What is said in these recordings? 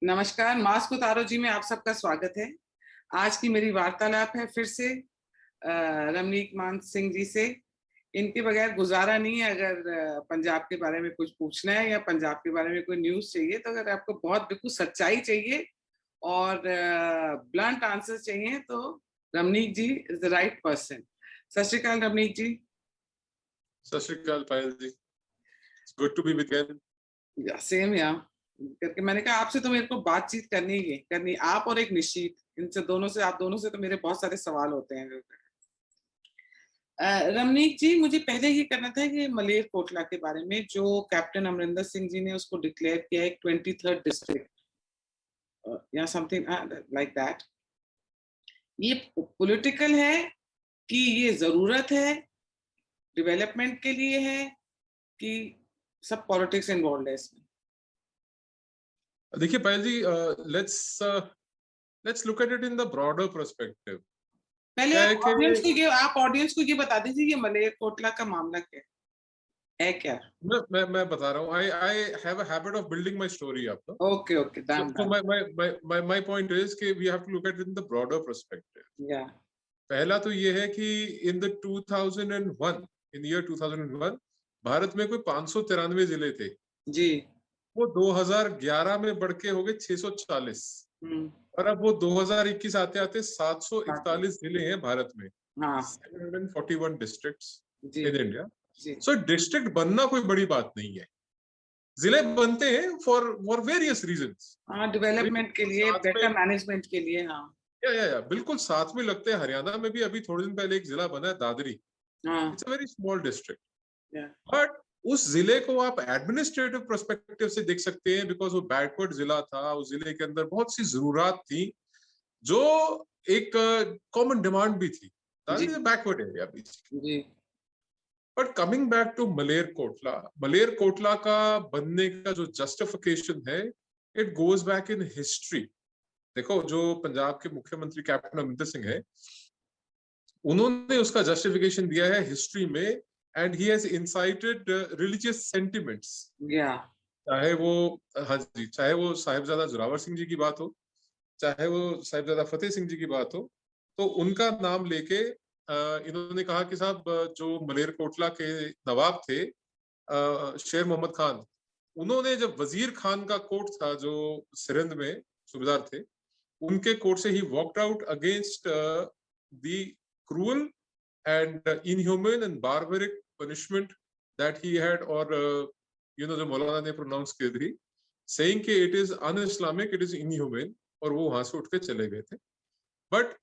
नमस्कार, मास्क उतारो जी में आप सबका स्वागत है। आज की मेरी वार्तालाप है फिर से रमनीक मान सिंह जी से। इनके बगैर गुजारा नहीं है। अगर पंजाब के बारे में कुछ पूछना है या पंजाब के बारे में कोई न्यूज़ चाहिए, तो अगर आपको बहुत बिल्कुल सच्चाई चाहिए और ब्लंट आंसर चाहिए, तो रमनीक जी इज़ द राइट पर्सन। सत श्री अकाल रमनीक जी। सत श्री अकाल पायल जी। It's good to be with you. Same या करके मैंने कहा आपसे तो मेरे को बातचीत करनी आप और एक निश्चित, इनसे दोनों से, आप दोनों से तो मेरे बहुत सारे सवाल होते हैं। रमनीक जी, मुझे पहले ये करना था कि मलेरकोटला के बारे में, जो कैप्टन अमरिंदर सिंह जी ने उसको डिक्लेयर किया है 23rd डिस्ट्रिक्ट या समथिंग लाइक दैट, ये पॉलिटिकल है कि ये जरूरत है, डेवलपमेंट के लिए है, कि सब पॉलिटिक्स इन्वॉल्व है इसमें? देखिए पायल जी, let's look at it in the broader perspective. पहले क्या है आप कि ऑडियंस को ये बता दीजिए ये मलेरकोटला का मामला क्या है क्या? मैं बता रहा हूँ. I have a habit of building my story up. No? Okay So done. my point is कि we have to look at it in the broader perspective. या पहला तो ये है कि in the 2001, in year 2001, Bharat में कोई 593 जिले थे. जी। वो 2011 में बढ़ के हो गए 640. और अब वो 2021 आते आते 741 जिले हैं भारत में. हाँ 741 डिस्ट्रिक्ट्स जी इन इंडिया. जी। सो डिस्ट्रिक्ट बनना कोई बड़ी बात नहीं है. जिले बनते हैं फॉर वेरियस रीजंस. हाँ, डेवलपमेंट के लिए, साथ बेटर में मैनेजमेंट के लिए। हाँ या बिल्कुल साथ में लगते हैं. हरियाणा में भी अभी थोड़े दिन पहले एक जिला बना है, दादरी. हाँ it's a very small district. या बट उस जिले को आप एडमिनिस्ट्रेटिव पर्सपेक्टिव से देख सकते हैं, बिकॉज वो बैकवर्ड जिला था. उस जिले के अंदर बहुत सी जरूरत थी जो एक कॉमन डिमांड भी थी. जी बैकवर्ड एरिया भी. जी। But coming back to Malerkotla, Malerkotla का बनने का जो जस्टिफिकेशन है, it goes back in history. देखो, जो पंजाब के मुख्यमंत्री कैप्टन अमरिंदर सिंह है, उन्होंने उसका जस्टिफिकेशन दिया है हिस्ट्री में. And he has incited religious sentiments. या चाहे वो, हाँ जी, चाहे वो साहिबजादा जोरावर सिंह जी की बात हो, चाहे वो साहिबजादा फतेह सिंह जी की बात हो, तो उनका नाम लेके इन्होंने कहा कि साहब, जो मलेरकोटला के नवाब थे शेर मोहम्मद खान, उन्होंने जब वजीर खान का कोर्ट था जो सिरंध में सूबेदार थे, उनके कोर्ट से he walked out against the cruel and inhumane and barbaric punishment that he had, or जो मौलाना ने प्रोनाउंस की थी, saying कि it is un-Islamic, it is inhumane, और वो वहां से उठ के चले गए थे. But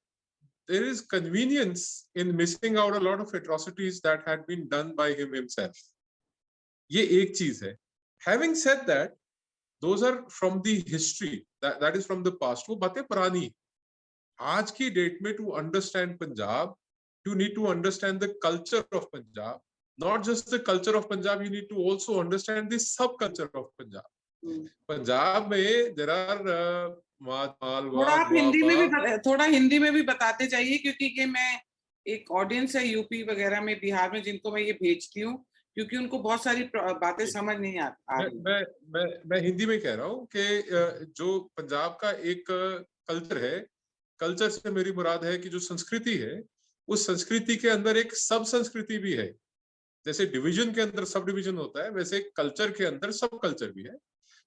there is convenience in missing out a lot of atrocities that had been done by him himself. ये एक चीज है. Having said that, those are from the history, that is from the past. वो बातें पुरानी. आज की date में to understand Punjab, you need to understand the culture of Punjab. Not just the culture of Punjab, you need to also understand the subculture of Punjab. Punjab में there are थोड़ा हिंदी में भी बताते जाइए, क्योंकि ये मैं एक ऑडियंस है यूपी वगैरह में, बिहार में, जिनको मैं ये भेजती हूँ, क्योंकि उनको बहुत सारी बातें समझ नहीं आ रही. मैं हिंदी में कह रहा हूँ कि जो पंजाब का एक कल्चर है, कल्चर से मेरी मुराद है कि जो संस्कृति है, उस संस्कृति के अंदर एक सब संस्कृति भी है. जैसे डिवीजन के अंदर सब डिवीजन होता है, वैसे कल्चर के अंदर सब कल्चर भी है.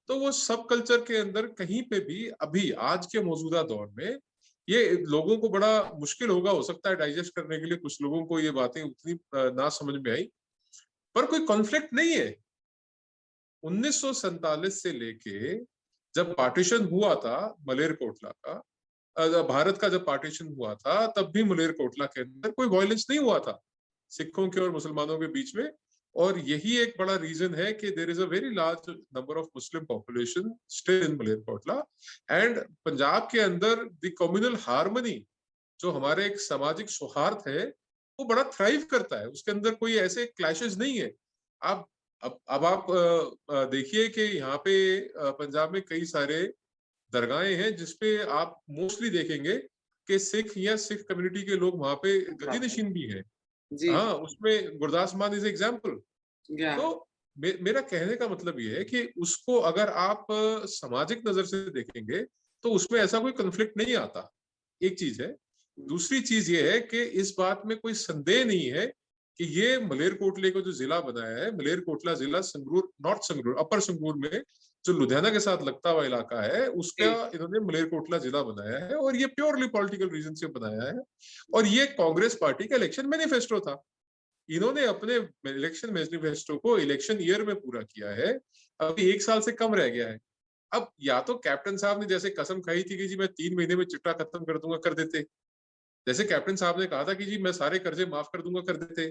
तो वो सब कल्चर के अंदर कहीं पे भी अभी आज के मौजूदा दौर में ये लोगों को बड़ा मुश्किल होगा, हो सकता है डाइजेस्ट करने के लिए. कुछ लोगों को ये बातें उतनी ना समझ में आई, पर कोई कॉन्फ्लिक्ट नहीं है. 1947 से लेके जब पार्टीशन हुआ था मलेरकोटला का, भारत का जब पार्टीशन हुआ था, तब भी मलेरकोटला के अंदर कोई वायलेंस नहीं हुआ था सिखों के और मुसलमानों के बीच में. और यही एक बड़ा रीजन है कि there is a very large number of Muslim population still in Malerkotla. And Punjab के अंदर द कम्युनल हार्मनी, जो हमारे एक सामाजिक सौहार्द है, वो बड़ा थ्राइव करता है. उसके अंदर कोई ऐसे क्लैशेस नहीं है. आप अब आप देखिए कि यहाँ पे पंजाब में कई सारे दरगाहें हैं जिसपे आप मोस्टली देखेंगे कि सिख या सिख कम्युनिटी के लोग वहां पे गद्दी नशीन भी हैं. हाँ, उसमें गुरदास मान इज एग्जाम्पल. तो मेरा कहने का मतलब ये है कि उसको अगर आप सामाजिक नजर से देखेंगे तो उसमें ऐसा कोई कन्फ्लिक्ट नहीं आता, एक चीज है। दूसरी चीज ये है कि इस बात में कोई संदेह नहीं है कि ये मलेरकोटले को जो जिला बनाया है, मलेरकोटला जिला संगरूर, नॉर्थ संगरूर, अपर संगरूर में जो लुधियाना के साथ लगता हुआ इलाका है, उसका इन्होंने मलेरकोटला जिला बनाया है, और ये प्योरली पॉलिटिकल रीजन से बनाया है। और ये कांग्रेस पार्टी का इलेक्शन मैनिफेस्टो था। इन्होंने अपने इलेक्शन मैनिफेस्टो को इलेक्शन ईयर में पूरा किया है, अभी 1 साल से कम रह गया है। अब या तो कैप्टन साहब ने जैसे कसम खाई थी कि जी मैं 3 महीने में चिट्टा खत्म कर दूंगा, कर देते। जैसे कैप्टन साहब ने कहा था कि जी मैं सारे कर्जे माफ कर दूंगा, कर देते।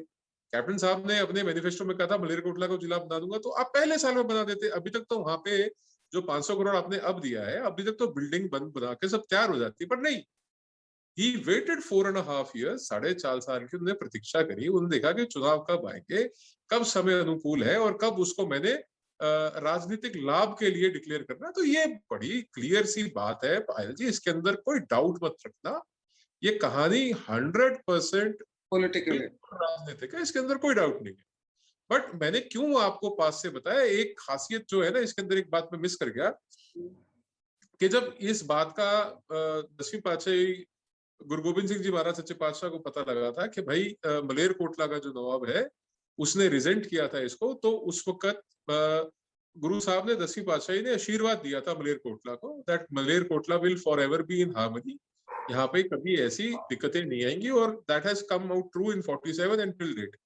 कैप्टन साहब ने अपने मैनिफेस्टो में कहा था मलेरकोटला को जिला बना दूंगा, तो आप पहले साल में बना देते। अभी तक तो वहां पे जो 500 करोड़ आपने अब दिया है, अभी तक तो बिल्डिंग बन बना के सब तैयार हो जाती, पर नहीं। ही वेटेड 4.5 years, 4.5 साल की उन्होंने प्रतीक्षा करी। उन्होंने देखा कि चुनाव कब आएंगे, कब समय अनुकूल है, और कब उसको मैंने राजनीतिक लाभ के लिए डिक्लेयर करना। तो ये बड़ी क्लियर सी बात है पायल जी, इसके अंदर कोई डाउट मत रखना। ये कहानी 100% पॉलिटिकल है। राजनीतिक है, इसके अंदर कोई डाउट नहीं है। बट मैंने क्यों आपको पास से बताया, एक खासियत जो है ना इसके अंदर, एक बात में मिस कर गया कि जब इस बात का 10वीं पातशाही गुरु गोबिंद सिंह जी महाराज सच्चे पातशाह को पता लगा था कि भाई मलेरकोटला का जो नवाब है उसने रिजेंट किया था इसको, तो उस वक्त गुरु साहब ने 10वीं पातशाही ने आशीर्वाद दिया था मलेरकोटला को, that Malerkotla will forever be in harmony. यहाँ पे कभी ऐसी दिक्कतें नहीं आएंगी, और that has come out true in 47 and till date.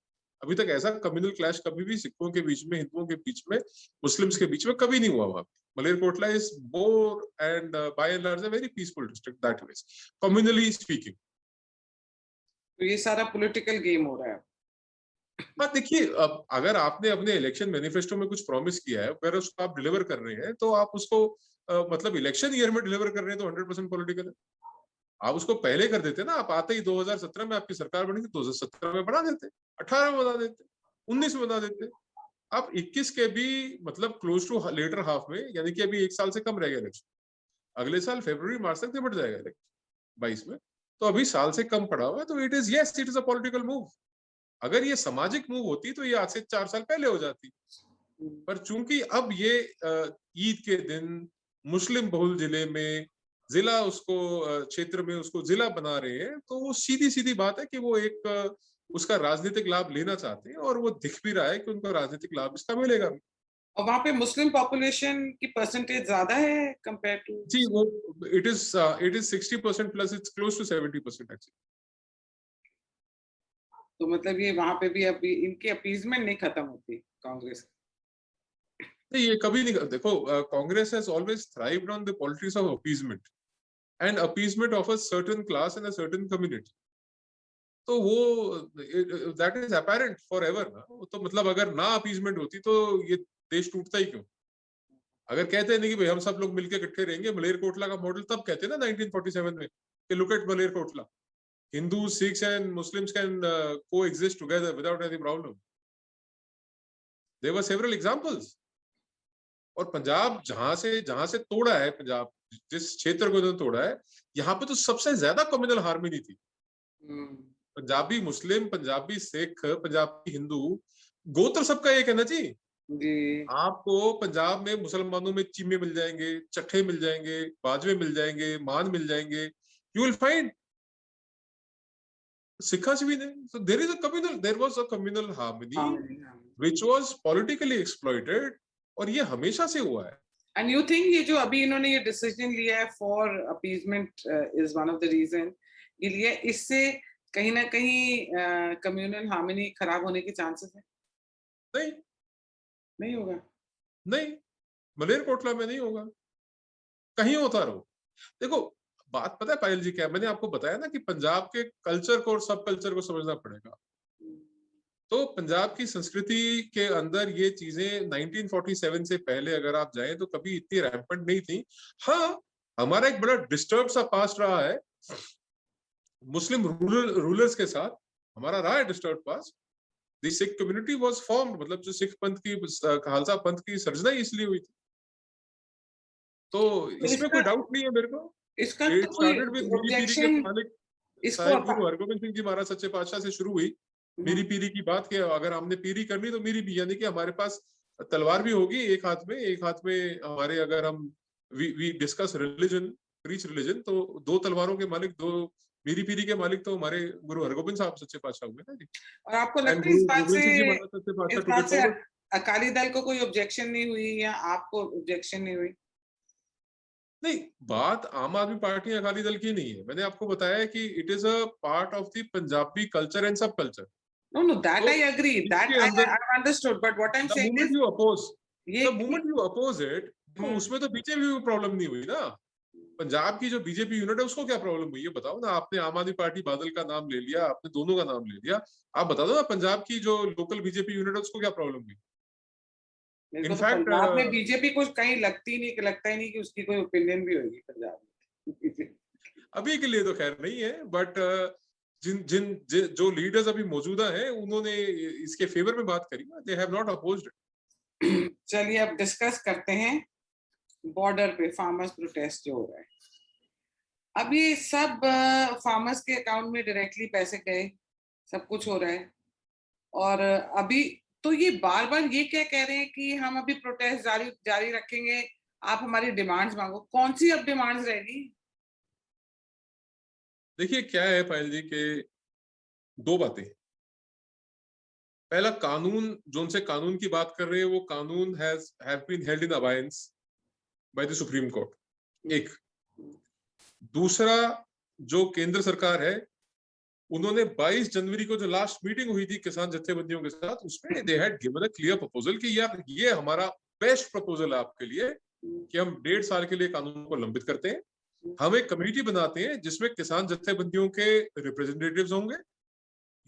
अभी तक ऐसा कम्युनल क्लैश कभी भी सिखों के बीच में, हिंदुओं के बीच में, मुस्लिम्स के बीच में कभी नहीं हुआ वहां। Malerkotla is more and by and large a very peaceful district that way, communally speaking. तो ये सारा पॉलिटिकल गेम हो रहा है। हाँ देखिए, अब अगर आपने अपने इलेक्शन मैनिफेस्टो में कुछ प्रॉमिस किया है, अगर उसको आप डिलीवर कर रहे हैं, तो आप उसको मतलब इलेक्शन ईयर में डिलीवर कर रहे हैं तो 100% पॉलिटिकल है। आप उसको पहले कर देते ना, आप आते ही 2017 में आपकी सरकार बनी थी, 2017 में बना देते, 18 में बना देते, 19 में बना देते। आप 21 के भी मतलब क्लोज टू लेटर हाफ में, यानी कि अभी 1 साल से कम रह गया इलेक्शन, अगले साल फरवरी मार्च तक निपट जाएगा इलेक्शन 22 में, तो अभी साल से कम पड़ा हुआ है। तो it is a political move. अगर ये सामाजिक मूव होती तो ये आज से 4 साल पहले हो जाती, पर चूंकि अब ये ईद के दिन मुस्लिम बहुल जिले में जिला, उसको क्षेत्र में उसको जिला बना रहे हैं, तो वो सीधी सीधी बात है कि वो एक उसका राजनीतिक लाभ लेना चाहते हैं, और वो दिख भी रहा है कि उनको राजनीतिक लाभ इसका मिलेगा। और वहां पे मुस्लिम पॉपुलेशन की परसेंटेज ज्यादा है कंपेयर टू। जी, वो it is 60% plus, it's close to 70% actually. तो मतलब ये वहां पे भी अभी इनकी अपीजमेंट नहीं खत्म होती कांग्रेस। नहीं, ये कभी नहीं। देखो, Congress has always thrived on the politics of appeasement and appeasement of a certain class and a certain community. तो वो that is apparent for ever ना। तो मतलब अगर ना अपीजमेंट होती तो ये देश टूटता ही क्यों? अगर कहते हैं नहीं कि भाई हम सब लोग मिलकर इकट्ठे रहेंगे, मलेरकोटला का मॉडल तब कहते हैं ना 1947 में कि look at Malerkotla, Hindus, Sikhs and Muslims can coexist together without any problem. There were several examples. और पंजाब जहां से तोड़ा है, पंजाब जिस क्षेत्र को इन्होंने तोड़ा है, यहाँ पे तो सबसे ज्यादा कम्युनल हार्मनी थी। पंजाबी मुस्लिम, पंजाबी सिख, पंजाबी हिंदू, गोत्र सबका एक है ना जी। आपको पंजाब में मुसलमानों में चीमे मिल जाएंगे, चट्ठे मिल जाएंगे, बाजवे मिल जाएंगे, मान मिल जाएंगे, यू विल फाइंड Sikhs भी नहीं। So there was a communal harmony which was politically exploited, और ये हमेशा से हुआ है। And you think ये जो अभी इन्होंने ये डिसीजन लिया है for appeasement is one of the reason ये लिया, इससे कहीं ना कहीं कम्युनल हार्मनी खराब होने के चांसेस है? नहीं होगा। नहीं, मलेरकोटला में नहीं होगा, कहीं होता रहो। देखो बात पता है पायल जी क्या, मैंने आपको बताया ना कि पंजाब के कल्चर को और सब कल्चर को समझना पड़ेगा। तो पंजाब की संस्कृति के अंदर ये चीजें 1947 से पहले अगर आप जाएं तो कभी इतनी रैम्पेंट नहीं थी। हाँ, हमारा एक बड़ा डिस्टर्ब सा पास्ट रहा है मुस्लिम रूलर्स के साथ, हमारा रहा है disturb past. The Sikh community was formed, मतलब जो सिख पंथ की, खालसा पंथ की सर्जना इसलिए हुई थी। तो इसमें कोई डाउट नहीं है मेरे को। इसका तो कोई ऑब्जेक्शन साहिब गुरु हरगोबिंद सिंह जी महाराज सच्चे पातशाह से शुरू हुई। मेरी पीरी की बात, कि अगर हमने पीरी करनी तो मेरी भी, यानी कि हमारे पास तलवार भी होगी एक हाथ में हमारे, अगर हम we discuss religion, preach religion, तो दो तलवारों के मालिक, दो मीरी पीरी के मालिक तो हमारे गुरु हरगोबिंद साहब सच्चे पातशाह हुए ना जी। और आपको एंड लगता है गुरु गोविंद सिंह जी महाराज सच्चे इस पातशाह टुक बात इट से फॉरवर्ड। अकाली दल को कोई ऑब्जेक्शन नहीं हुई या आपको ऑब्जेक्शन नहीं हुई? नहीं, बात आम आदमी पार्टी अकाली दल की नहीं है। मैंने आपको बताया कि it is a part of the Punjabi culture and सब कल्चर। No, no, that तो I agree. That इसके अंदर I've understood. But what I'm the saying moment is, you oppose ये the moment you oppose it, देखो hmm, उसमें तो BJP को problem नहीं हुई ना। पंजाब की जो बीजेपी यूनिट है उसको क्या प्रॉब्लम हुई है बताओ ना। आपने आम आदमी पार्टी बादल का नाम ले लिया, आपने दोनों का नाम ले लिया, आप बता दो ना पंजाब की जो लोकल बीजेपी यूनिट है उसको क्या प्रॉब्लम हुई। मेरे को तो इनफैक्ट पंजाब में बीजेपी को कहीं लगता ही नहीं कि उसकी कोई ओपिनियन भी होगी पंजाब में। अभी के लिए तो खैर नहीं है, बट जो लीडर्स अभी मौजूदा हैं उन्होंने इसके फेवर में बात करी, दे हैव नॉट अपोज्ड। चलिए अब डिस्कस करते हैं बॉर्डर पे फार्मर्स प्रोटेस्ट जो हो रहा है। अब ये सब फार्मर्स के अकाउंट में डायरेक्टली पैसे गए, सब कुछ हो रहा है। और अभी तो ये बार बार ये क्या कह रहे हैं कि हम अभी प्रोटेस्ट जारी जारी रखेंगे, आप हमारी डिमांड्स मांगो। कौन सी अब डिमांड्स रहेगी? देखिए क्या है पायल जी के दो बातें। पहला, कानून, जो उनसे कानून की बात कर रहे हैं वो कानून have been held in abeyance by the supreme court, एक। दूसरा, जो केंद्र सरकार है उन्होंने 22 जनवरी को जो लास्ट मीटिंग हुई थी किसान जत्थेबंदियों के साथ, उसमें they had given a clear proposal कि यार ये हमारा बेस्ट प्रपोजल है आपके लिए कि हम 1.5 साल के लिए कानून को लंबित करते हैं, हम एक कमेटी बनाते हैं जिसमें किसान जत्थेबंदियों के रिप्रेजेंटेटिव्स होंगे,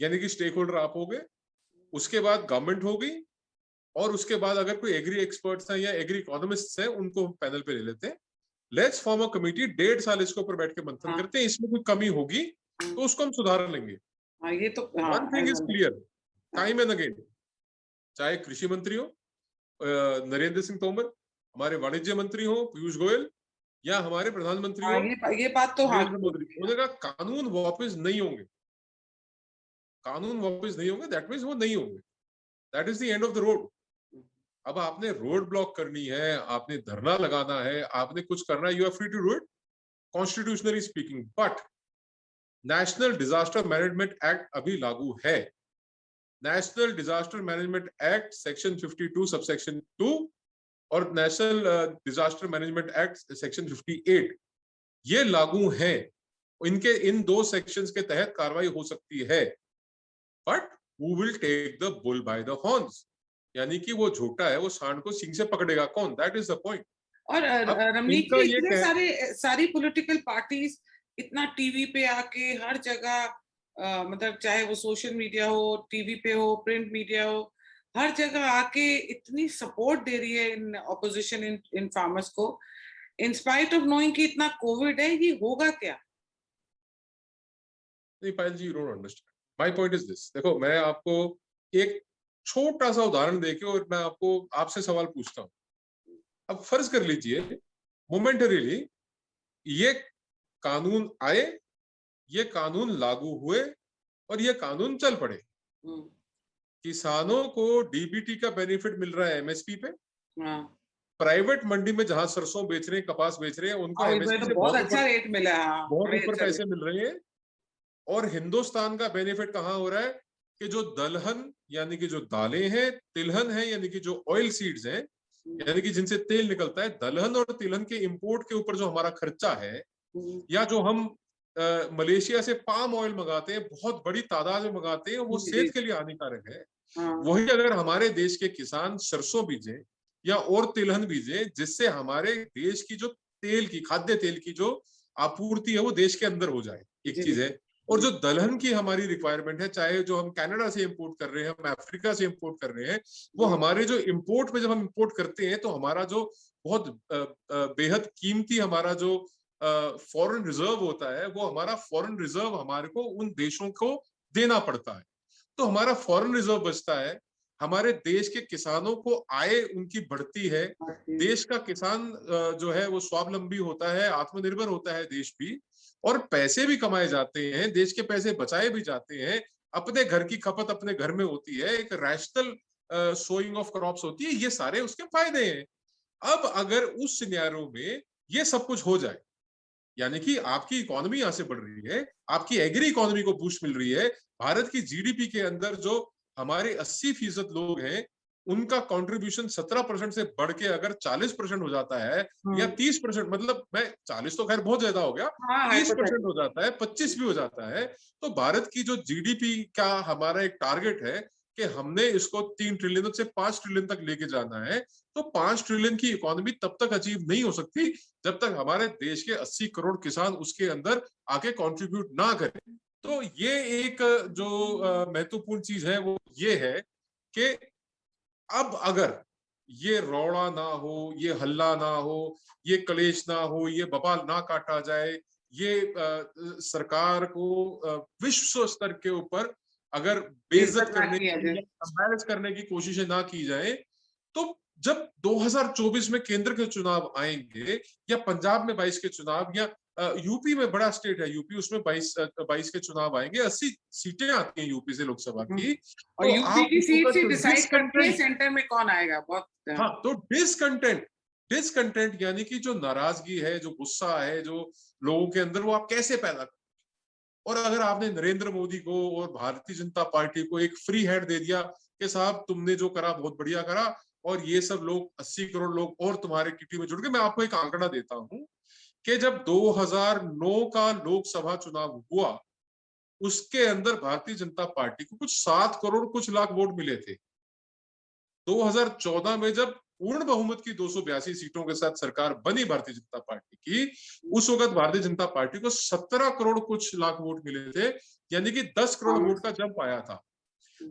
यानी कि स्टेक होल्डर आप होंगे, उसके बाद गवर्नमेंट होगी, और उसके बाद अगर कोई एग्री एक्सपर्ट्स हैं या एग्री इकोनॉमिस्ट्स हैं उनको पैनल पे ले लेते हैं। लेट्स फॉर्म अ कमिटी, 1.5 साल इसके ऊपर बैठ के मंथन करते हैं, इसमें कोई कमी होगी तो उसको हम सुधार लेंगे। हाँ, ये तो one thing is clear time and again, चाहे कृषि मंत्री हो नरेंद्र सिंह तोमर, हमारे वाणिज्य मंत्री हो पीयूष गोयल, या हमारे प्रधानमंत्री हाँ, हो ये बात तो हाँ, नरेंद्र मोदी, उन्होंने कहा कानून वापस नहीं होंगे, कानून वापस नहीं होंगे, दैट मीन्स वो नहीं होंगे, that is the end of the road. अब आपने रोड ब्लॉक करनी है, आपने धरना लगाना है, आपने कुछ करना है, you are free to do it constitutionally speaking, but national disaster management act अभी लागू है। National disaster management act section 52 subsection 2 और national disaster management act section 58 ये लागू हैं। इनके इन दो सेक्शंस के तहत कार्रवाई हो सकती है, but who will take the bull by the horns, यानी कि वो झूठा है वो सांड को सींग से पकड़ेगा कौन, दैट इज द पॉइंट। और अब रमनीक इनका जी, ये इतने कह, सारी पॉलिटिकल पार्टीज इतना टीवी पे आके हर जगह मतलब चाहे वो सोशल मीडिया हो, टीवी पे हो, प्रिंट मीडिया हो, हर जगह आके इतनी सपोर्ट दे रही है इन ऑपोजिशन इन फार्मर्स को, इन स्पाइट ऑफ नोइंग कि इतना कोविड है, ये होगा क्या? नहीं Payal ji, you don't understand my point is this. देखो मैं आपको एक छोटा सा उदाहरण देके और मैं आपको आपसे सवाल पूछता हूँ। अब फर्ज कर लीजिए मोमेंटरीली ये कानून आए, ये कानून लागू हुए और ये कानून चल पड़े, किसानों को डीबीटी का बेनिफिट मिल रहा है एमएसपी पे, हाँ, प्राइवेट मंडी में जहां सरसों बेच रहे हैं, कपास बेच रहे हैं, उनको और इधर एमएसपी तो से बहुत अच्छा रेट मिला है। हाँ, बहुत बड़े ऊपर अच्छा पैसे रेट। मिल रहे हैं। और हिंदुस्तान का बेनिफिट कहां हो रहा है कि जो दलहन यानी कि जो दालें हैं, तिलहन है यानी कि जो ऑयल सीड्स हैं, यानी कि जिनसे तेल निकलता है, दलहन और तिलहन के इंपोर्ट के ऊपर जो हमारा खर्चा है, या जो हम मलेशिया से पाम ऑयल मंगाते हैं, बहुत बड़ी तादाद में मंगाते हैं, वो सेहत के लिए हानिकारक है। हाँ, वही अगर हमारे देश के किसान सरसों बीजे या और तिलहन बीजे, जिससे हमारे देश की जो तेल की, खाद्य तेल की जो आपूर्ति है वो देश के अंदर हो जाए, एक चीज है। और जो दलहन की हमारी रिक्वायरमेंट है, चाहे जो हम कनाडा से इंपोर्ट कर रहे हैं, हम अफ्रीका से इंपोर्ट कर रहे हैं, वो हमारे जो इंपोर्ट में जब हम इंपोर्ट करते हैं तो हमारा जो बहुत बेहद कीमती हमारा जो फॉरेन रिजर्व होता है, वो हमारा फॉरेन रिजर्व हमारे को उन देशों को देना पड़ता है, तो हमारा फॉरेन रिजर्व बचता है, हमारे देश के किसानों को आय उनकी बढ़ती है, देश का किसान जो है वो स्वावलंबी होता है, आत्मनिर्भर होता है देश भी, और पैसे भी कमाए जाते हैं, देश के पैसे बचाए भी जाते हैं, अपने घर की खपत अपने घर में होती है, एक रैशनल सोइंग ऑफ क्रॉप्स होती है, ये सारे उसके फायदे हैं। अब अगर उस सिनेरियो में ये सब कुछ हो जाए, यानी कि आपकी इकोनॉमी यहां से बढ़ रही है, आपकी एग्री इकोनॉमी को बूस्ट मिल रही है, भारत की जीडीपी के अंदर जो हमारे 80% लोग हैं उनका कंट्रीब्यूशन 17% से बढ़ के अगर 40% हो जाता है, या 30%, मतलब मैं 40 तो खैर बहुत ज्यादा हो गया, हाँ 30% हो जाता है, 25 भी हो जाता है, तो भारत की जो जीडीपी का हमारा एक टारगेट है कि हमने इसको 3 ट्रिलियन से 5 ट्रिलियन तक लेके जाना है, तो 5 ट्रिलियन की इकोनॉमी तब तक अचीव नहीं हो सकती जब तक हमारे देश के 80 करोड़ किसान उसके अंदर आके कंट्रीब्यूट ना करें। तो ये एक जो महत्वपूर्ण चीज है वो ये है कि अब अगर ये रौड़ा ना हो, ये हल्ला ना हो, ये कलेश ना हो, ये बवाल ना काटा जाए, ये सरकार को विश्व स्तर के ऊपर अगर बेइज्जत बेइज्जत ना करने किया की जाए। या एम्बैरेस करने की कोशिशें ना की जाए, तो जब 2024 में केंद्र के चुनाव आएंगे, या पंजाब में 22 के चुनाव, या यूपी में बड़ा स्टेट है यूपी, उसमें 22 के चुनाव आएंगे, 80 सीटें आती हैं यूपी से लोकसभा की, और तो यूपी आप की उस सीट से वक्त डिसाइड करती है डिसकंटेंट, सेंटर में कौन आएगा, बहुत हाँ, तो डिसकंटेंट, डिसकंटेंट यानी कि जो नाराजगी है, जो गुस्सा है, जो लोगों के अंदर, वो आप कैसे पैदा। और अगर आपने नरेंद्र मोदी को और भारतीय जनता पार्टी को एक फ्री हैंड दे दिया कि साहब तुमने जो करा बहुत बढ़िया करा, और ये सब लोग 80 करोड़ लोग और तुम्हारे किटी में जुड़ गए। मैं आपको एक आंकड़ा देता हूं कि जब 2009 का लोकसभा चुनाव हुआ, उसके अंदर भारतीय जनता पार्टी को कुछ 7 करोड़ कुछ लाख वोट मिले थे। 2014 में जब पूर्ण बहुमत की 282 सीटों के साथ सरकार बनी भारतीय जनता पार्टी की, उस वक्त भारतीय जनता पार्टी को 17 करोड़ कुछ लाख वोट मिले थे, यानी कि 10 करोड़ वोट का जंप आया था।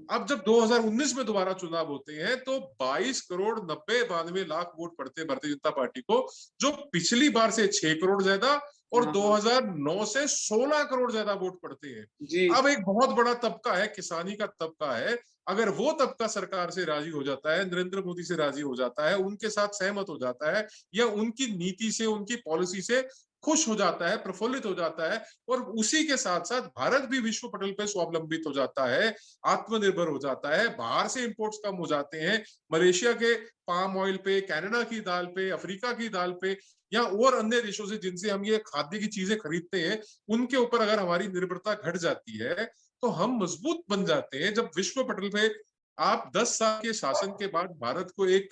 अब जब 2019 में दोबारा चुनाव होते हैं तो 22 करोड़ 90-92 लाख वोट पड़ते हैं भारतीय जनता पार्टी को, जो पिछली बार से 6 करोड़ ज्यादा, और 2009 से 16 करोड़ ज्यादा वोट पड़ते हैं। जी। अब एक बहुत बड़ा तबका है, किसानी का तबका है, अगर वो तबका सरकार से राजी हो जाता है, नरेंद्र मोदी से राजी हो जाता है, उनके साथ सहमत हो जाता है, या उनकी नीति से, उनकी पॉलिसी से खुश हो जाता है, प्रफुल्लित हो जाता है, और उसी के साथ साथ भारत भी विश्व पटल पे स्वावलंबित हो जाता है, आत्मनिर्भर हो जाता है, बाहर से इंपोर्ट्स कम हो जाते हैं, मलेशिया के पाम ऑयल पे, कनाडा की दाल पे, अफ्रीका की दाल पे, या और अन्य देशों से जिनसे हम ये खाद्य की चीजें खरीदते हैं, उनके ऊपर अगर हमारी निर्भरता घट जाती है तो हम मजबूत बन जाते हैं। जब विश्व पटल पे आप 10 साल के शासन के बाद भारत को एक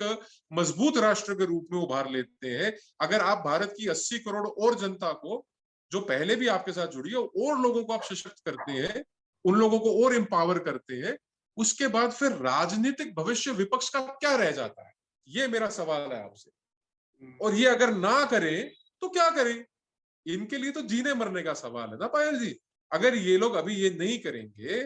मजबूत राष्ट्र के रूप में उभार लेते हैं, अगर आप भारत की 80 करोड़ और जनता को, जो पहले भी आपके साथ जुड़ी है, और लोगों को आप सशक्त करते हैं, उन लोगों को और एम्पावर करते हैं, उसके बाद फिर राजनीतिक भविष्य विपक्ष का क्या रह जाता है, ये मेरा सवाल है आपसे। और ये अगर ना करें तो क्या करें, इनके लिए तो जीने मरने का सवाल है ना पायल जी। अगर ये लोग अभी ये नहीं करेंगे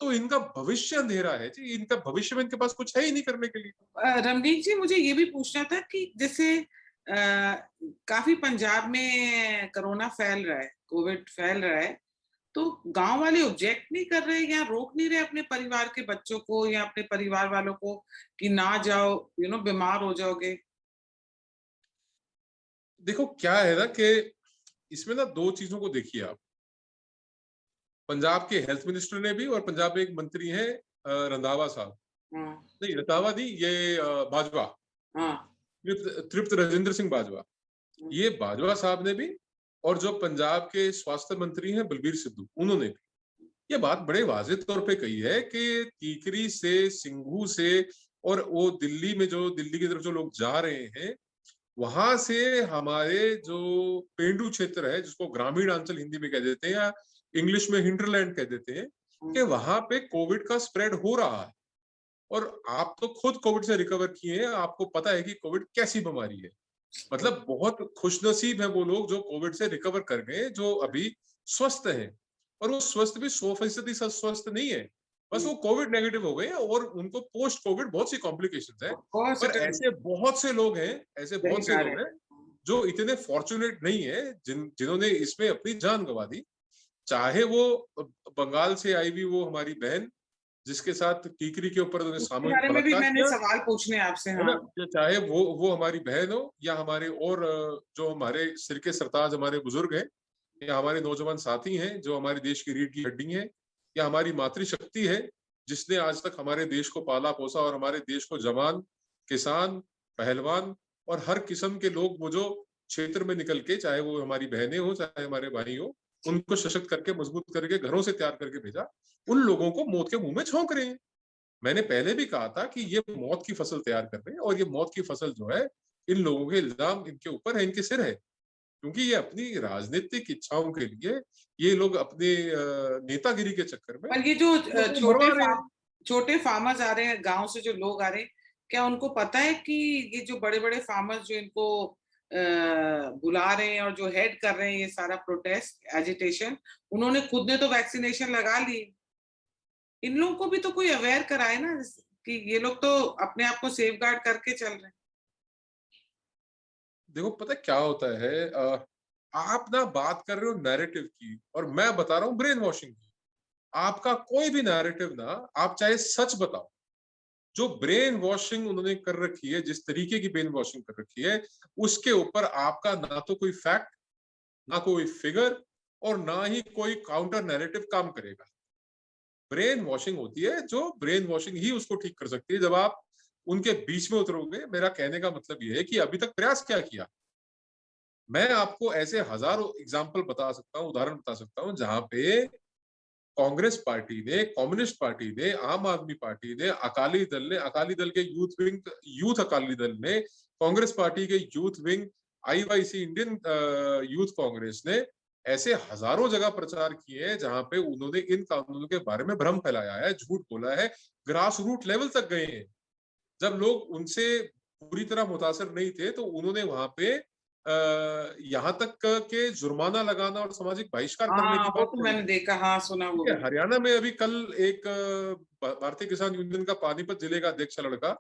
तो इनका भविष्य अंधेरा है जी, इनका भविष्य में इनके पास कुछ है ही नहीं करने के लिए। रमनीक जी, मुझे ये भी पूछना था कि जैसे काफी पंजाब में कोरोना फैल रहा है, कोविड फैल रहा है, तो गांव वाले ऑब्जेक्ट नहीं कर रहे या रोक नहीं रहे अपने परिवार के बच्चों को या अपने परिवार वालों को कि ना जाओ, बीमार हो जाओगे। देखो क्या है ना कि इसमें ना दो चीजों को देखिए आप। पंजाब के हेल्थ मिनिस्टर ने भी, और पंजाब में एक मंत्री है रंधावा साहब, हाँ। नहीं रंधावा नहीं, ये बाजवा, हाँ। तृप्त राजेंद्र सिंह बाजवा, ये बाजवा साहब ने भी, और जो पंजाब के स्वास्थ्य मंत्री हैं बलबीर सिद्धू, उन्होंने भी ये बात बड़े वाज़ेह तौर पे कही है कि टीकरी से, सिंघू से, और वो दिल्ली में जो दिल्ली की तरफ जो लोग जा रहे हैं, वहां से हमारे जो पेंडू क्षेत्र है, जिसको ग्रामीण अंचल हिंदी में कह देते हैं, या इंग्लिश में हिंटरलैंड कह देते हैं, कि वहां पे कोविड का स्प्रेड हो रहा है। और आप तो खुद कोविड से रिकवर किए हैं, आपको पता है कि कोविड कैसी बीमारी है। मतलब बहुत खुशनसीब है वो लोग जो कोविड से रिकवर कर गए, जो अभी स्वस्थ हैं। और वो स्वस्थ भी 100% स्वस्थ नहीं है, बस वो कोविड नेगेटिव हो गए, और उनको पोस्ट कोविड बहुत सी कॉम्प्लिकेशंस है। पर ऐसे बहुत से लोग हैं, ऐसे सही बहुत से कह लोग रहे हैं जो इतने फॉर्चुनेट नहीं है, जिन्होंने इसमें अपनी जान गंवा दी। चाहे वो बंगाल से आई हुई वो हमारी बहन, जिसके साथ टीकरी के ऊपर उन्होंने उसके सामूहिक बारे में भी बलात्कार मैंने किया, सवाल पूछने आपसे। है ना, हाँ। चाहे वो हमारी बहन हो, या हमारे और जो हमारे सिर के सरताज हमारे बुजुर्ग हैं, या हमारे नौजवान साथी हैं जो हमारे देश की रीढ़ की हड्डी हैं, या हमारी मातृशक्ति है, जिसने आज तक हमारे देश को पाला पोसा और हमारे देश को जवान, किसान, पहलवान और हर किस्म के लोग वो जो क्षेत्र में निकल के, चाहे वो हमारी बहनें हो चाहे हमारे भाई हो, उनको सशक्त करके मजबूत करके घरों से तैयार करके भेजा, उन लोगों को मौत के मुंह में झोंक रहे हैं। मैंने पहले भी कहा था कि ये मौत की फसल तैयार कर रहे हैं और ये मौत की फसल जो है, इन लोगों के इल्जाम इनके ऊपर है, इनके सिर है, क्योंकि ये अपनी राजनीतिक इच्छाओं के लिए ये लोग अपने नेतागिरी के चक्कर में पर ये जो लोगों को मरवा रहे हैं। छोटे फार्मर्स आ रहे हैं, गांव से जो लोग आ रहे हैं, क्या उनको पता है कि ये जो बड़े-बड़े फार्मर्स जो इनको बुला रहे हैं और जो हेड कर रहे हैं ये सारा प्रोटेस्ट, एजिटेशन, उन्होंने खुद ने तो वैक्सीनेशन लगा ली। इन लोगों को भी तो कोई अवेयर कराए ना कि ये लोग तो अपने आप को सेफगार्ड करके चल रहे हैं। देखो पता है क्या होता है, आप ना बात कर रहे हो नैरेटिव की और मैं बता रहा हूँ ब्रेन वॉशिंग की। आपका कोई भी नैरेटिव ना, आप चाहे सच बताओ, जो ब्रेन वॉशिंग उन्होंने कर रखी है, जिस तरीके की ब्रेन वॉशिंग कर रखी है, उसके ऊपर आपका ना तो कोई फैक्ट, ना कोई फिगर और ना ही कोई काउंटर नैरेटिव काम करेगा। ब्रेन वॉशिंग होती है, जो ब्रेन वॉशिंग ही उसको ठीक कर सकती है। जब आप उनके बीच में उतरोगे, मेरा कहने का मतलब ये है कि अभी तक प्रयास क्या किया। मैं आपको ऐसे हजारों एग्जाम्पल बता सकता हूँ, उदाहरण बता सकता हूँ, जहां पे कांग्रेस पार्टी ने, कम्युनिस्ट पार्टी ने, आम आदमी पार्टी ने, अकाली दल ने, अकाली दल के youth wing, youth Akali Dal ने, कांग्रेस पार्टी के youth wing, IYC Indian youth Congress ने ऐसे हजारों जगह प्रचार किए हैं जहां पे उन्होंने इन कानूनों के बारे में भ्रम फैलाया है, झूठ बोला है, ग्रास रूट लेवल तक गए हैं। जब लोग उनसे पूरी तरह मुतासर नहीं थे तो उन्होंने वहां पे यहां तक के जुर्माना लगाना और सामाजिक बहिष्कार करने हाँ, की वो बात तो कही मैंने है। देखा, हाँ, सुना वो ठीक भी। है, हरियाणा में अभी कल एक भारतीय किसान यूनियन का पानीपत जिले का अध्यक्ष लड़का,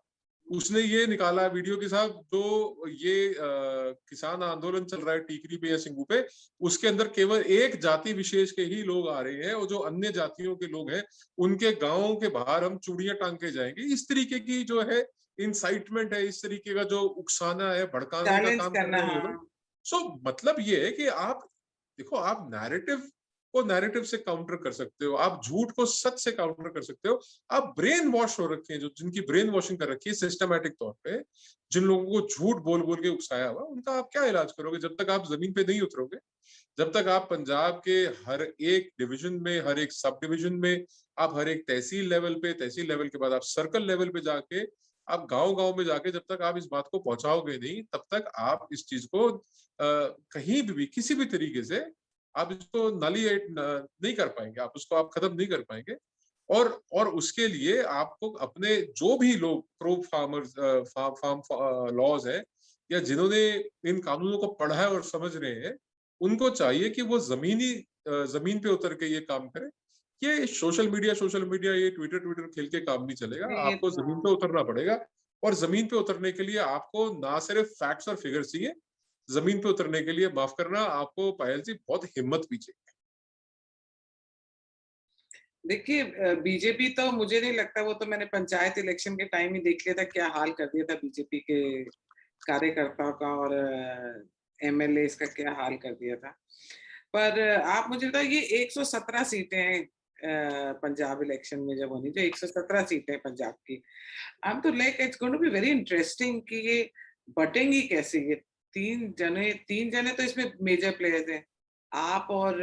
उसने ये निकाला वीडियो के साथ, जो ये किसान आंदोलन चल रहा है टीकरी पे या सिंगू पे, उसके अंदर केवल एक जाति विशेष के ही लोग आ रहे हैं और जो अन्य जातियों के लोग हैं उनके गांवों के बाहर हम चूड़ियां टांग के जाएंगे। इस तरीके की जो है इंसाइटमेंट है, इस तरीके का जो उकसाना है, भड़काने का चैलेंज काम कर करना, रहे हैं ये लोग। हाँ। सो मतलब ये है कि आप देखो, आप नैरेटिव को नैरेटिव से काउंटर कर सकते हो, आप झूठ को सच से काउंटर कर सकते हो। आप ब्रेन वॉश हो रखे हैं, जो जिनकी ब्रेन वॉशिंग कर रखी है सिस्टमैटिक तौर पे, जिन लोगों को झूठ बोल बोल के उकसाया हुआ, उनका आप क्या इलाज करोगे जब तक आप जमीन पे नहीं उतरोगे? जब तक आप पंजाब के हर एक डिवीजन में, हर एक सब डिवीजन में, आप हर एक तहसील लेवल पे, तहसील लेवल के बाद आप सर्कल लेवल पे जाके, आप गांव गांव में जाके जब तक आप इस बात को पहुंचाओगे नहीं, तब तक आप इस चीज को कहीं भी किसी भी तरीके से आप इसको नलिएट नहीं कर पाएंगे, आप उसको आप खत्म नहीं कर पाएंगे। और उसके लिए आपको अपने जो भी लोग प्रो फार्मर्स फार्म लॉज है, या जिन्होंने इन कानूनों को पढ़ा है और समझ रहे हैं, उनको चाहिए कि वो जमीन पे उतर के ये काम करें। ये सोशल मीडिया ये ट्विटर ट्विटर खेल के काम नहीं चलेगा, नहीं, ये आपको तो जमीन हाँ। पे उतरना पड़ेगा। और जमीन पे उतरने के लिए आपको ना सिर्फ फैक्ट्स और फिगर्स चाहिए, जमीन पे उतरने के लिए, माफ करना, आपको पायल जी बहुत हिम्मत भी चाहिए। देखिए, बीजेपी तो मुझे नहीं लगता, वो तो मैंने पंचायत इलेक्शन के टाइम ही देख लिया था, क्या हाल कर दिया था बीजेपी के कार्यकर्ताओं का और एमएलए का क्या हाल कर दिया था। पर आप मुझे बताओ, ये 117 सीटें हैं पंजाब इलेक्शन में जब होनी, जो 117 सीटें हैं पंजाब की। आई एम तो like it's going to be very interesting कि ये बटेंगी कैसे ये तीन जने तो इसमें मेजर प्लेयर्स हैं, आप और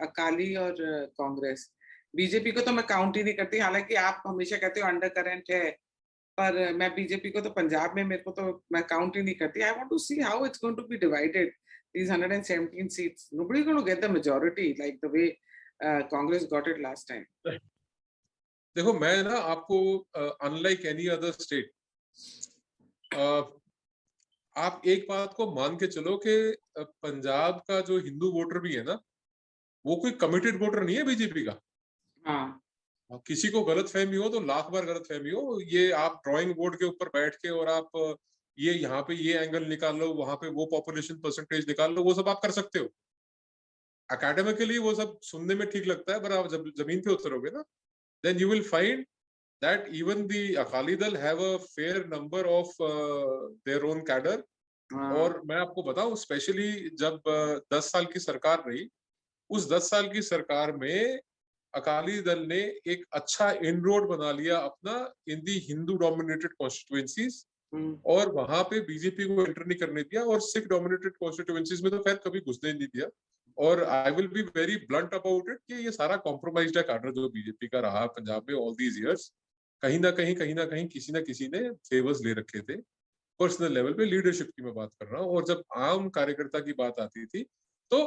अकाली और कांग्रेस। बीजेपी को तो मैं काउंट ही नहीं करती, हालांकि आप हमेशा कहते हो अंडर करंट है, पर मैं बीजेपी को तो पंजाब में मेरे को तो मैं काउंट ही नहीं करती। I want to see how it's going to be divided, these 117 seats. Nobody's going to get the majority like the way Congress got it last time. देखो मैं ना आपको, अनलाइक एनी अदर स्टेट, आप एक बात को मान के चलो कि पंजाब का जो हिंदू वोटर भी है ना, वो कोई कमिटेड वोटर नहीं है बीजेपी का। हाँ, किसी को गलत फहमी हो तो लाख बार गलत फहमी हो, ये आप ड्राइंग बोर्ड के ऊपर बैठ के और आप ये यहाँ पे ये एंगल निकाल लो, वहां पे वो पॉपुलेशन परसेंटेज निकाल लो, वो सब आप कर सकते हो। एकेडमिकली वो सब सुनने में ठीक लगता है, पर आप जब जमीन पे उतरोगे ना, then you will find that even the Akali Dal have a fair number of their own cadre। हाँ, और मैं आपको बताऊं, स्पेशली जब 10 साल की सरकार रही, उस 10 साल की सरकार में अकाली दल ने एक अच्छा इनरोड बना लिया अपना इन दी हिंदू डोमिनेटेड कॉन्स्टिट्यूएंसीज, और वहां पे बीजेपी को एंटर नहीं करने दिया, और सिख डोमिनेटेड कॉन्स्टिट्यूएंसीज में तो खैर कभी घुसने नहीं दिया। और I will be very blunt about it कि ये सारा कॉम्प्रोमाइज्ड है कैडर जो बीजेपी का रहा पंजाब में ऑल दीज इयर्स। कहीं ना कहीं किसी ना किसी ने फेवर्स ले रखे थे पर्सनल लेवल पे, लीडरशिप की मैं बात कर रहा हूँ। और जब आम कार्यकर्ता की बात आती थी तो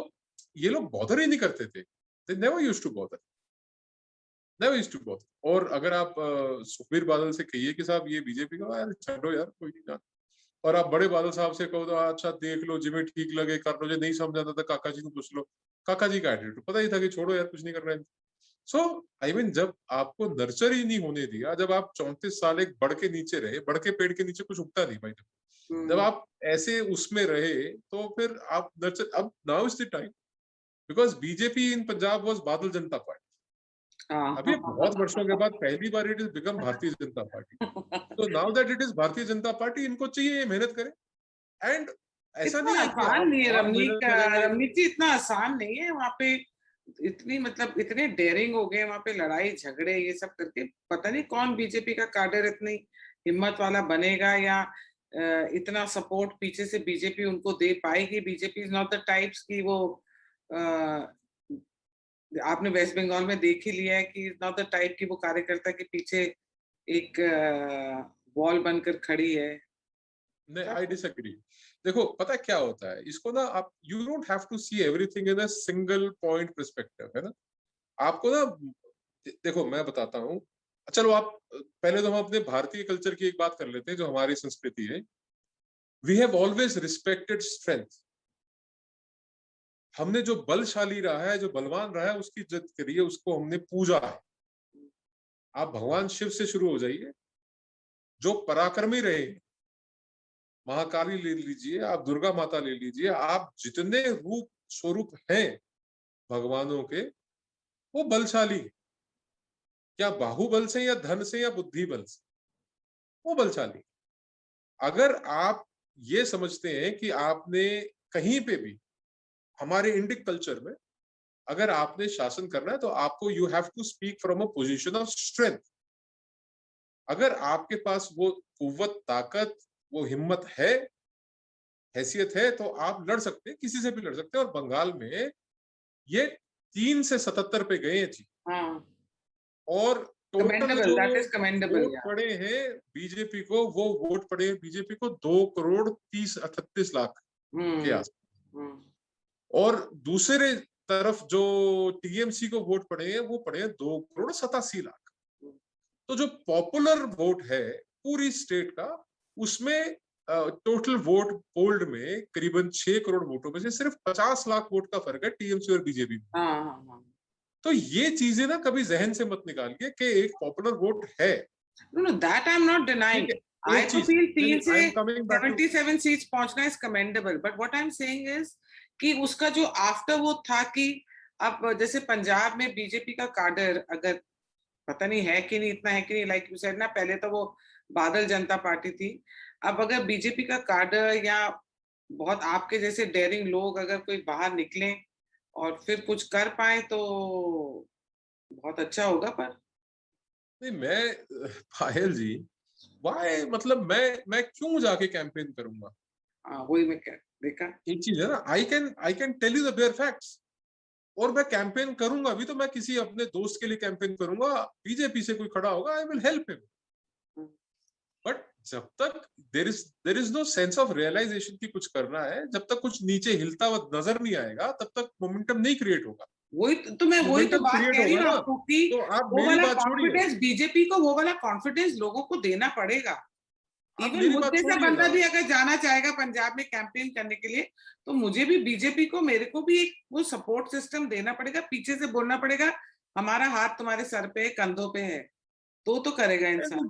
ये लोग बॉदर ही नहीं करते थे, they never used to bother, never used to bother. और अगर आप सुखबीर बादल से कहिए कि साहब ये बीजेपी का, यार छोड़ो यार कोई नहीं जान, और आप बड़े बादल साहब से कहो तो अच्छा देख लो जिन्हें ठीक लगे कर लो, जो नहीं समझ आता था काका जी को पूछ लो। काका जी का एटीट्यूड पता ही था कि छोड़ो यार कुछ नहीं करना है। सो आई मीन जब आपको नर्चर ही नहीं होने दिया, जब आप 34 साल एक बड़ के नीचे रहे, बड़ के पेड़ के नीचे कुछ उगता नहीं भाई, जब आप ऐसे उसमें रहे तो फिर आप नर्चर, अब now is the time, because BJP in Punjab was बादल जनता पार्टी। अभी बहुत वर्षों के बाद पहली बार it is become Bharatiya Janata party. तो now that it is Bharatiya Janata party, इनको चाहिए ये मेहनत करे। एंड ऐसा इतना नहीं है कि आसान नहीं है आप रमनीक, मेहनत करेंगे। रमनीक जी इतना आसान नहीं है वहां पे। इतनी मतलब इतने डेयरिंग हो गए वहां पे, लड़ाई झगड़े ये सब करके। पता नहीं कौन बीजेपी का काडर इतनी हिम्मत वाला बनेगा, या इतना सपोर्ट पीछे से बीजेपी उनको दे पाएगी। BJP is not the types की वो आपने वेस्ट बंगाल में देख ही लिया है कि इज नॉट द टाइप की वो कार्यकर्ता के पीछे एक वॉल बनकर खड़ी है। नहीं, आई डिसएग्री। देखो पता क्या होता है, इसको ना आप you don't have to see everything in a single point perspective, है ना। आपको ना देखो मैं बताता हूँ, चलो आप पहले तो हम अपने भारतीय कल्चर की एक बात कर लेते हैं जो हमारी संस्कृति है। We have always respected strength. हमने जो बलशाली रहा है, जो बलवान रहा है, उसकी इज्जत करी है, उसको हमने पूजा है। आप भगवान शिव से शुरू हो जाइए, जो पराक्रमी रहे, महाकाली ले लीजिए, आप दुर्गा माता ले लीजिए, आप जितने रूप स्वरूप हैं भगवानों के, वो बलशाली है। क्या बाहुबल से या धन से या बुद्धि बल से, वो बलशाली। अगर आप ये समझते हैं कि आपने कहीं पे भी हमारे इंडिक कल्चर में अगर आपने शासन करना है तो आपको you have to speak from a position of strength. अगर आपके पास वो कुव्वत, ताकत, वो हिम्मत है, हैसियत है, तो आप लड़ सकते हैं, किसी से भी लड़ सकते हैं। और बंगाल में ये 3 से 77 पे गए हैं जी। और टोटल कमेंडेबल, जो दैट इज कमेंडेबल। वोट पड़े हैं बीजेपी को, वो वोट पड़े हैं बीजेपी को 2 करोड़ 38 लाख के आसपास। और दूसरे तरफ जो टीएमसी को वोट पड़े हैं वो पड़े हैं 2 करोड़ 87 लाख। तो जो पॉपुलर वोट है पूरी स्टेट का, उसमें टोटल वोट पोल्ड में करीबन 6 करोड़ वोटों में से सिर्फ 50 लाख वोट का फर्क है टीएमसी और बीजेपी में। तो ये चीजें ना कभी जहन से मत निकालिए कि एक पॉपुलर वोट है। No, that I'm not denying. I एक तो चीज, feel 3 से I'm coming back to 77 seats पहुंचना is commendable, but what I'm saying is कि उसका जो आफ्टर वो था कि अब जैसे पंजाब में बीजेपी का काडर अगर पता नहीं है कि नहीं, इतना है कि नहीं, लाइक यू सेड ना, पहले तो वो बादल जनता पार्टी थी। अब अगर बीजेपी का काडर या बहुत आपके जैसे डेयरिंग लोग अगर कोई बाहर निकले और फिर कुछ कर पाए तो बहुत अच्छा होगा। पर नहीं, मैं पायल जी, वाई, मतलब मैं क्यों जाके कैंपेन करूंगा? वही मैं कह देखा। एक चीज है ना, I can tell you the bare facts. और मैं कैंपेन करूंगा भी तो मैं किसी अपने दोस्त के लिए कैंपेन करूंगा, बीजेपी से कोई खड़ा होगा, I will help him. But जब तक there is no sense of realization की कुछ करना है, जब तक कुछ नीचे हिलता हुआ नजर नहीं आएगा, तब तक मोमेंटम नहीं क्रिएट होगा। वही तो मैं वही तो बात क्रिएट कह रही होगा हूँ ना, आपको कि तो आप वो मेरी वाला बात छोड़िए, कॉन्फिडेंस बीजेपी को, वो वाला कॉन्फिडेंस लोगों को देना पड़ेगा। आप इवन मेरी बात मुझे सा छोड़िए बंदा ना। भी अगर जाना चाहेगा पंजाब में कैंपेन करने के लिए, तो मुझे भी बीजेपी को, मेरे को भी एक वो सपोर्ट सिस्टम देना पड़ेगा, पीछे से बोलना पड़ेगा हमारा हाथ तुम्हारे सर पे, कंधों पे है, तो करेगा इंसान।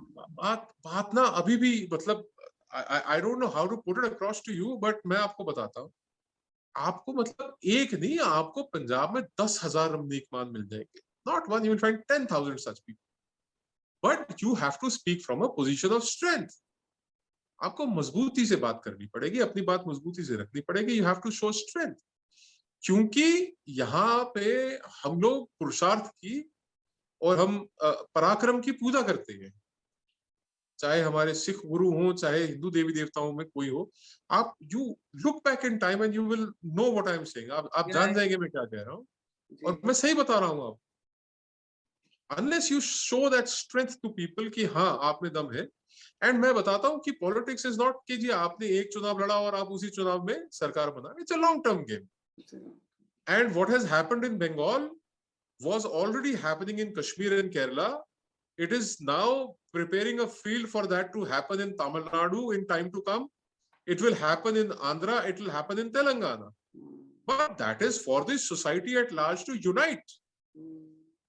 बात ना अभी भी, मतलब I don't know how to put it across to you, but मैं आपको बताता हूँ, आपको मतलब एक नहीं, आपको पंजाब में 10,000 रमनीक मान मिल जाएंगे। Not one, you will find 10,000 such people, but you have to speak from a position of strength. आपको मजबूती से बात करनी पड़ेगी, अपनी बात मजबूती से रखनी पड़ेगी, you have to show strength. क्योंकि यहाँ पे हम लोग पुरुषार्थ की और हम पराक्रम की पूजा करते हैं, चाहे हमारे सिख गुरु हों, चाहे हिंदू देवी देवताओं में कोई हो। आप you look back in time and you will know what I am saying. आप जान जाएंगे मैं क्या कह रहा हूँ, जी, और मैं सही बता रहा हूँ आप। Unless you show that strength to people कि हाँ आप में दम है। एंड मैं बताता हूँ कि पॉलिटिक्स इज नॉट कि जी आपने एक चुनाव लड़ा और आप उसी चुनाव में सरकार बना, it's a long term game. And what has happened in Bengal was already happening in Kashmir and Kerala. It is now preparing a field for that to happen in Tamil Nadu in time to come. It will happen in Andhra. It will happen in Telangana. But that is for the society at large to unite.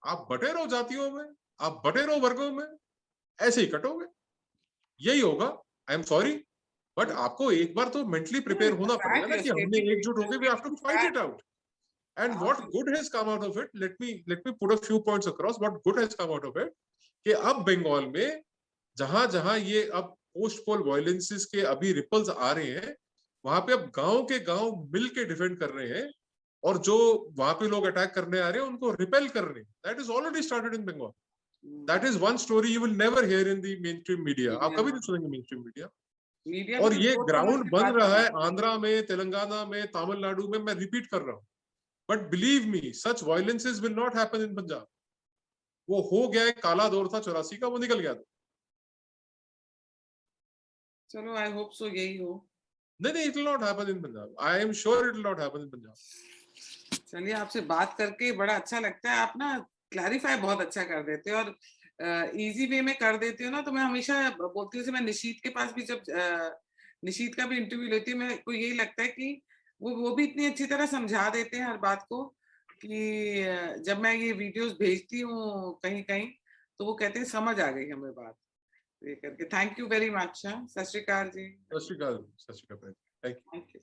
आप बटे रहो जातियों में, आप बटे रहो वर्गों में, ऐसे ही कटोगे, यही होगा। आई एम सॉरी, बट आपको एक बार तो मेंटली प्रिपेयर होना पड़ेगा ना कि हमने एकजुट होकर we have to fight it out. And what good has come out of it? Let me put a few points across. What good has come out of it? कि अब बंगाल में जहां जहां ये अब पोस्ट पोल वायलेंसेस के अभी रिपल्स आ रहे हैं, वहां पे अब गांव के गांव मिल के डिफेंड कर रहे हैं, और जो वहां पे लोग अटैक करने आ रहे हैं उनको रिपेल कर रहे हैं। That is already started in Bengal. That is one story you will never hear in the mainstream media. आप कभी नहीं सुनेंगे मेन स्ट्रीम मीडिया। मीडिया और भी ये सोच समझ ग्राउंड के बन बात रहा करना है चाहिए। आंध्रा में, तेलंगाना में, तमिलनाडु में। मैं रिपीट कर रहा हूँ, but believe me such violences will not happen in Punjab. वो हो गया, एक काला दौर था 84 का, वो निकल गया था। चलो आई होप सो यही हो। नहीं, it will not happen in Punjab. I am sure it will not happen in Punjab. चलिए, आपसे बात करके बड़ा अच्छा लगता है। आप ना क्लैरिफाई बहुत अच्छा कर देते हो और इजी वे में कर देते हो ना। तो मैं हमेशा बोलती हूँ, मैं निशीत के पास भी जब निशीत का भी इंटरव्यू लेती हूँ, मेरे को यही लगता है कि वो भी इतनी अच्छी तरह समझा देते हैं हर बात को कि जब मैं ये वीडियोस भेजती हूँ कहीं कहीं, तो वो कहते हैं समझ आ गई हमें बात। ये करके थैंक यू वेरी मच। सत श्री अकाल जी। सत श्री अकाल, सत श्री अकाल। Thank you. Thank you.